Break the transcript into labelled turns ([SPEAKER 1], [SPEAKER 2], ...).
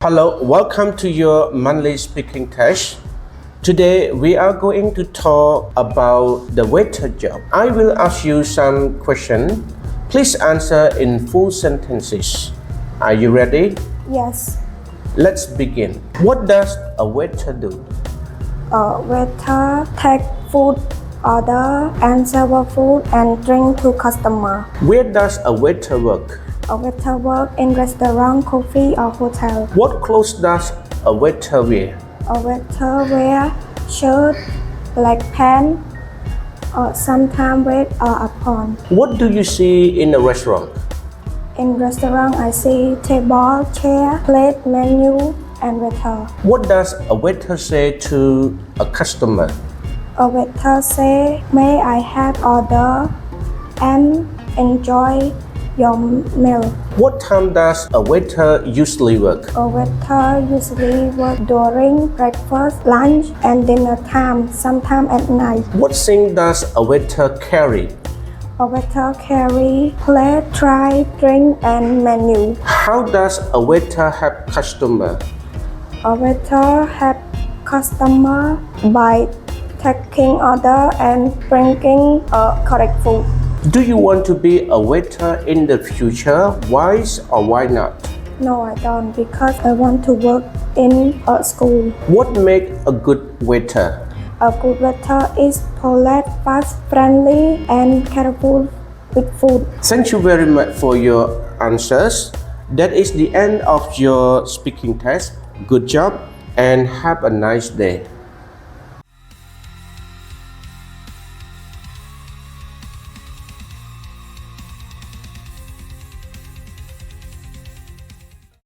[SPEAKER 1] Hello, welcome to your monthly speaking test. Today we are going to talk about the waiter job. I will ask you some questions. Please answer in full sentences. Are you ready?
[SPEAKER 2] Yes.
[SPEAKER 1] Let's begin. What does a waiter do?
[SPEAKER 2] A waiter take food order and serve food and drink to customer.
[SPEAKER 1] Where does a waiter work?
[SPEAKER 2] A waiter work in restaurant, coffee or hotel.
[SPEAKER 1] What clothes does a waiter wear?
[SPEAKER 2] A waiter wear shirt, black pants, or sometimes red or upon.
[SPEAKER 1] What do you see in a restaurant?
[SPEAKER 2] In restaurant, I see table, chair, plate, menu, and waiter.
[SPEAKER 1] What does a waiter say to a customer?
[SPEAKER 2] A waiter say, "May I have order and enjoy your meal."
[SPEAKER 1] What time does a waiter usually work?
[SPEAKER 2] A waiter usually work during breakfast, lunch, and dinner time, sometimes at night.
[SPEAKER 1] What thing does a waiter carry?
[SPEAKER 2] A waiter carry plate, tray, drink, and menu.
[SPEAKER 1] How does a waiter help customer?
[SPEAKER 2] A waiter help customer by taking order and bringing correct food.
[SPEAKER 1] Do you want to be a waiter in the future? Why or why not?
[SPEAKER 2] No, I don't, because I want to work in a school.
[SPEAKER 1] What makes a good waiter?
[SPEAKER 2] A good waiter is polite, fast, friendly, and careful with food.
[SPEAKER 1] Thank you very much for your answers. That is the end of your speaking test. Good job and have a nice day.